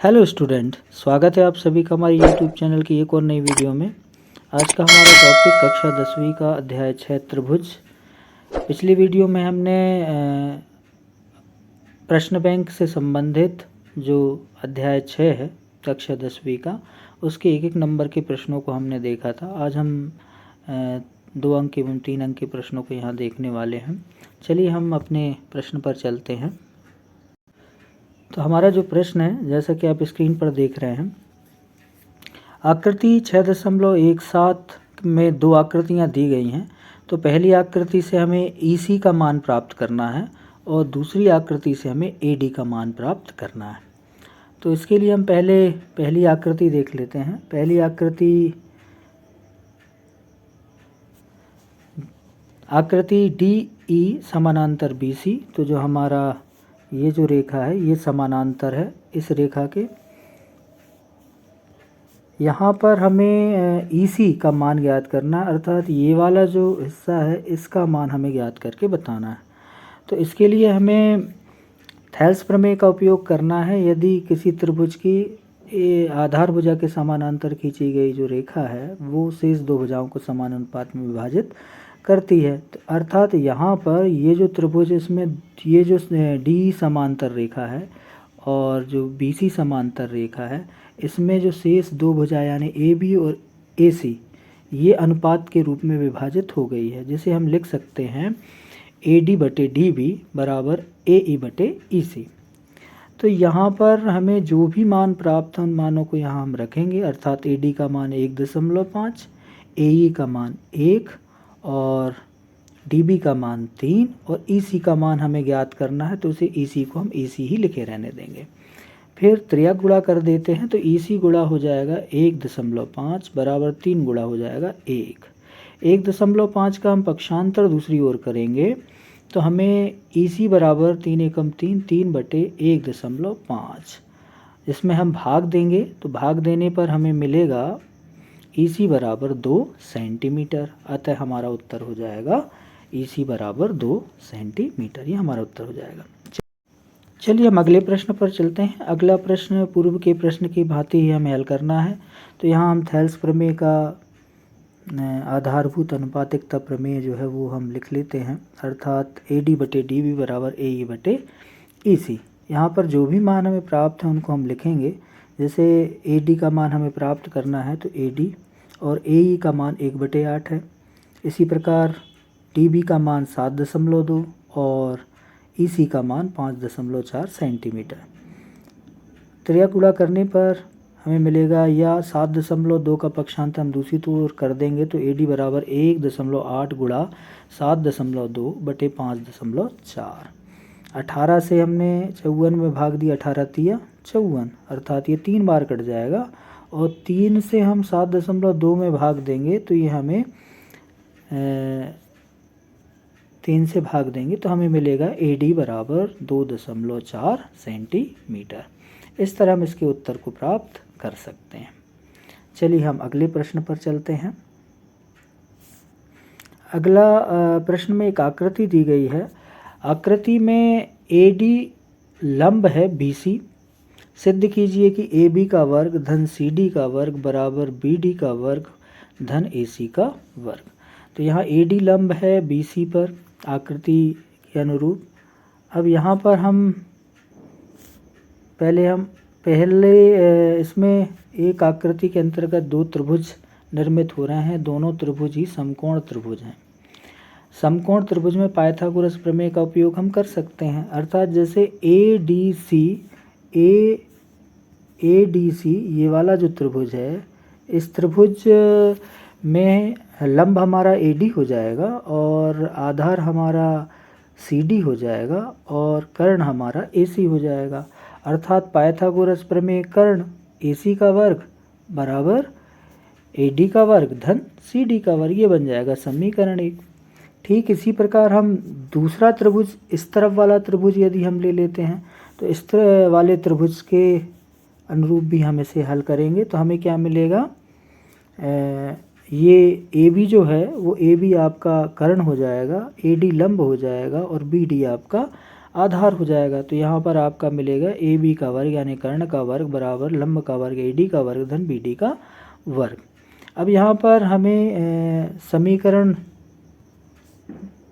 Hello student, स्वागत है आप सभी का हमारे यूट्यूब चैनल की एक और नई वीडियो में। आज का हमारा टॉपिक कक्षा 10वीं का अध्याय 6 त्रिभुज। पिछली वीडियो में हमने प्रश्न बैंक से संबंधित जो अध्याय 6 है कक्षा 10वीं का, उसके एक एक नंबर के प्रश्नों को हमने देखा था। आज हम 2 अंक एवं 3 अंक के प्रश्नों को यहाँ देखने वाले हैं। चलिए हम अपने प्रश्न पर चलते हैं। तो हमारा जो प्रश्न है, जैसा कि आप स्क्रीन पर देख रहे हैं, आकृति 6.17 में 2 आकृतियाँ दी गई हैं। तो पहली आकृति से हमें EC का मान प्राप्त करना है और दूसरी आकृति से हमें AD का मान प्राप्त करना है। तो इसके लिए हम पहली आकृति देख लेते हैं। पहली आकृति DE समानांतर BC। तो जो हमारा ये जो रेखा है ये समानांतर है इस रेखा के। यहाँ पर हमें EC का मान ज्ञात करना है, अर्थात ये वाला जो हिस्सा है इसका मान हमें ज्ञात करके बताना है। तो इसके लिए हमें थेल्स प्रमेय का उपयोग करना है। यदि किसी त्रिभुज की आधार भुजा के समानांतर खींची गई जो रेखा है वो शेष 2 भुजाओं को समान अनुपात में विभाजित करती है, तो अर्थात यहाँ पर ये जो त्रिभुज, इसमें ये जो DE समांतर रेखा है और जो BC समांतर रेखा है, इसमें जो शेष 2 भुजा यानी AB और AC ये अनुपात के रूप में विभाजित हो गई है, जिसे हम लिख सकते हैं AD/DB बराबर AE/EC। तो यहाँ पर हमें जो भी मान प्राप्त है उन मानों को यहाँ हम रखेंगे, अर्थात AD का मान 1.5, AE का मान 1 और DB का मान 3 और EC का मान हमें ज्ञात करना है, तो उसे EC को हम EC ही लिखे रहने देंगे। फिर त्रियक गुणा कर देते हैं, तो EC गुणा हो जाएगा 1.5 बराबर 3 गुणा हो जाएगा 1। 1.5 का हम पक्षांतर दूसरी ओर करेंगे तो हमें EC बराबर 3 एकम 3, 3/1.5। इसमें हम भाग देंगे तो भाग देने पर हमें मिलेगा EC बराबर 2 सेंटीमीटर। अतः हमारा उत्तर हो जाएगा EC बराबर 2 सेंटीमीटर। ये हमारा उत्तर हो जाएगा। चलिए हम अगले प्रश्न पर चलते हैं। अगला प्रश्न पूर्व के प्रश्न की भांति ही हमें हल करना है। तो यहाँ हम थेल्स प्रमेय का आधारभूत अनुपातिकता प्रमेय जो है वो हम लिख लेते हैं, अर्थात AD/DB बराबर AE/EC। यहाँ पर जो भी मान हमें प्राप्त है उनको हम लिखेंगे। जैसे AD का मान हमें प्राप्त करना है तो AD और AE का मान 1/8 है। इसी प्रकार DB का मान 7.2 और EC का मान 5.4 सेंटीमीटर। त्रियक गुणा करने पर हमें मिलेगा, या 7.2 का पक्षांतर हम दूसरी ओर कर देंगे तो AD बराबर 1.8 गुणा 7.2 बटे 5.4। 18 से हमने 54 में भाग दिया, 18 तिया 54, अर्थात ये 3 बार कट जाएगा। और 3 से हम 7.2 में भाग देंगे तो ये हमें 3 से भाग देंगे तो हमें मिलेगा AD बराबर 2.4 सेंटीमीटर। इस तरह हम इसके उत्तर को प्राप्त कर सकते हैं। चलिए हम अगले प्रश्न पर चलते हैं। अगला प्रश्न में एक आकृति दी गई है। आकृति में AD लंब है BC। सिद्ध कीजिए कि AB का वर्ग धन CD का वर्ग बराबर BD का वर्ग धन AC का वर्ग। तो यहाँ AD लंब है BC पर आकृति के अनुरूप। अब यहाँ पर हम पहले इसमें एक आकृति के अंतर्गत 2 त्रिभुज निर्मित हो रहे हैं। दोनों त्रिभुज ही समकोण त्रिभुज हैं। समकोण त्रिभुज में पाइथागोरस प्रमेय का उपयोग हम कर सकते हैं, अर्थात जैसे ADC ये वाला जो त्रिभुज है, इस त्रिभुज में लंब हमारा AD हो जाएगा और आधार हमारा CD हो जाएगा और कर्ण हमारा AC हो जाएगा। अर्थात पाइथागोरस प्रमेय कर्ण AC का वर्ग बराबर AD का वर्ग धन CD का वर्ग, ये बन जाएगा समीकरण 1। ठीक इसी प्रकार हम दूसरा त्रिभुज, इस तरफ वाला त्रिभुज यदि हम ले लेते हैं तो इस तरह वाले त्रिभुज के अनुरूप भी हम इसे हल करेंगे तो हमें क्या मिलेगा, ये AB जो है वो AB आपका कर्ण हो जाएगा, AD लंब हो जाएगा और BD आपका आधार हो जाएगा। तो यहाँ पर आपका मिलेगा ए बी का वर्ग यानी कर्ण का वर्ग बराबर लंब का वर्ग ए डी का वर्ग धन बी डी का वर्ग। अब यहाँ पर हमें समीकरण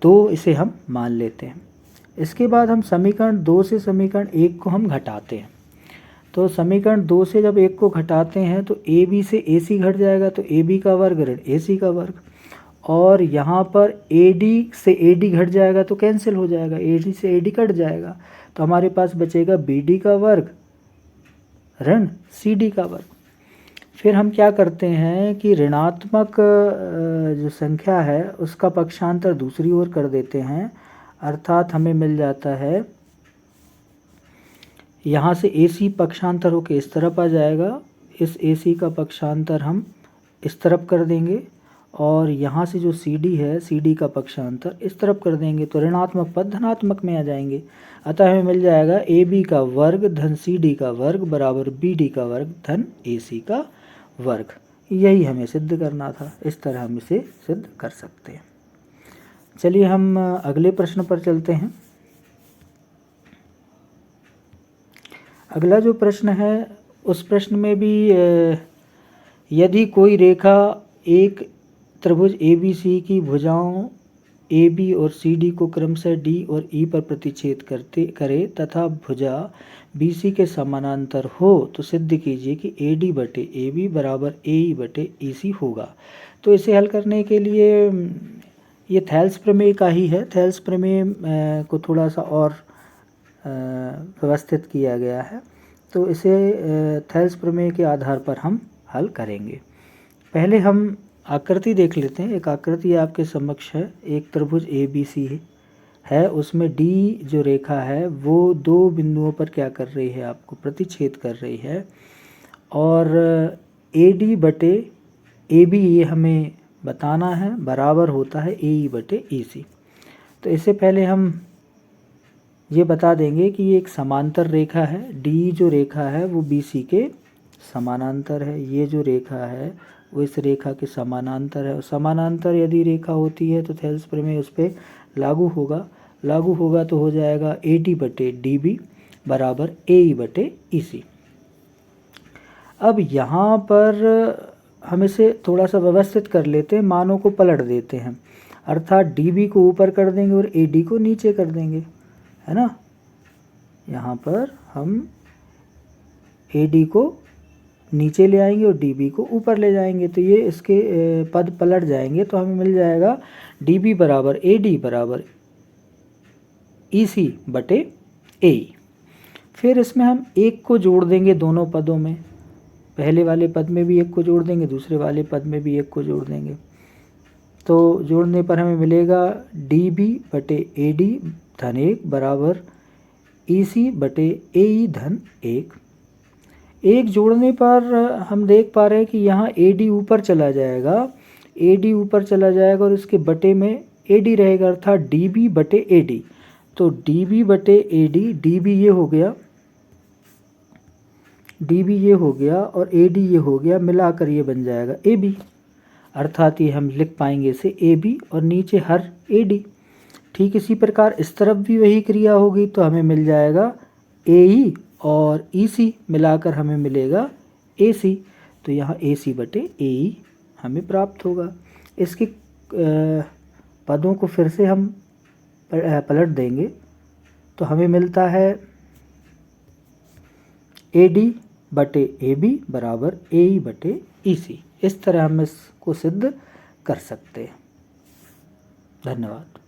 2 इसे हम मान लेते हैं। इसके बाद हम समीकरण 2 से समीकरण 1 को हम घटाते हैं। तो समीकरण 2 से जब 1 को घटाते हैं तो ए बी से ए सी घट जाएगा, तो ए बी का वर्ग ऋण ए सी का वर्ग, और यहाँ पर ए डी से ए डी घट जाएगा तो कैंसिल हो जाएगा, ए डी से ए डी कट जाएगा, तो हमारे पास बचेगा बी डी का वर्ग ऋण सी डी का वर्ग। फिर हम क्या करते हैं कि ऋणात्मक जो संख्या है उसका पक्षांतर दूसरी ओर कर देते हैं, अर्थात हमें मिल जाता है यहाँ से ए सी पक्षांतर होकर इस तरफ आ जाएगा, इस ए सी का पक्षांतर हम इस तरफ कर देंगे, और यहाँ से जो सी डी है सी डी का पक्षांतर इस तरफ कर देंगे, तो ऋणात्मक पद धनात्मक में आ जाएंगे। अतः हमें मिल जाएगा ए बी का वर्ग धन सी डी का वर्ग बराबर बी डी का वर्ग धन ए सी का वर्ग। यही हमें सिद्ध करना था, इस तरह हम इसे सिद्ध कर सकते हैं। चलिए हम अगले प्रश्न पर चलते हैं। अगला जो प्रश्न है उस प्रश्न में भी यदि कोई रेखा एक त्रिभुज ए बी सी की भुजाओं ए बी और सी डी को क्रमशः डी और ई पर प्रतिच्छेद करे तथा भुजा बी सी के समानांतर हो तो सिद्ध कीजिए कि ए डी बटे ए बी बराबर ए ई बटे ई सी होगा। तो इसे हल करने के लिए ये थेल्स प्रमेय का ही है। थेल्स प्रमेय को थोड़ा सा और व्यवस्थित किया गया है, तो इसे थेल्स प्रमेय के आधार पर हम हल करेंगे। पहले हम आकृति देख लेते हैं। एक आकृति आपके समक्ष है, एक त्रिभुज ए बी सी है, उसमें डी जो रेखा है वो 2 बिंदुओं पर क्या कर रही है, आपको प्रतिच्छेद कर रही है, और ए डी बटे ए बी ये हमें बताना है बराबर होता है ए ई बटे ई सी। तो इससे पहले हम ये बता देंगे कि ये एक समांतर रेखा है, डी जो रेखा है वो बी सी के समानांतर है, ये जो रेखा है वो इस रेखा के समानांतर है, और समानांतर यदि रेखा होती है तो थेल्स प्रमेय उस पर लागू होगा तो हो जाएगा ए डी बटे डी बी बराबर ए ई बटे ई सी। अब यहाँ पर हम इसे थोड़ा सा व्यवस्थित कर लेते हैं, मानों को पलट देते हैं, अर्थात डी बी को ऊपर कर देंगे और ए डी को नीचे कर देंगे, है ना। यहाँ पर हम ए डी को नीचे ले आएंगे और डी बी को ऊपर ले जाएंगे, तो ये इसके पद पलट जाएंगे, तो हमें मिल जाएगा डी बी बराबर ए डी बराबर ई सी बटे ए ई। फिर इसमें हम 1 को जोड़ देंगे दोनों पदों में, पहले वाले पद में भी 1 को जोड़ देंगे, दूसरे वाले पद में भी 1 को जोड़ देंगे, तो जोड़ने पर हमें मिलेगा डी बी बटे ए डी धन 1 बराबर ई सी बटे ए ई धन 1। 1 जोड़ने पर हम देख पा रहे हैं कि यहाँ ए डी ऊपर चला जाएगा, ए डी ऊपर चला जाएगा और इसके बटे में ए डी रहेगा, अर्थात डी बी बटे ए डी। तो डी बी बटे ए डी, डी बी ये हो गया, डी बी ये हो गया और ए डी ये हो गया, मिलाकर ये बन जाएगा ए बी, अर्थात ये हम लिख पाएंगे इसे ए बी और नीचे हर ए डी। ठीक इसी प्रकार इस तरफ भी वही क्रिया होगी, तो हमें मिल जाएगा ए ई और ई सी मिलाकर हमें मिलेगा ए सी, तो यहाँ ए सी बटे ए ई हमें प्राप्त होगा। इसके पदों को फिर से हम पलट देंगे, तो हमें मिलता है ए डी बटे ए बी बराबर ए ई बटे ई सी। इस तरह हम इसको सिद्ध कर सकते हैं। धन्यवाद।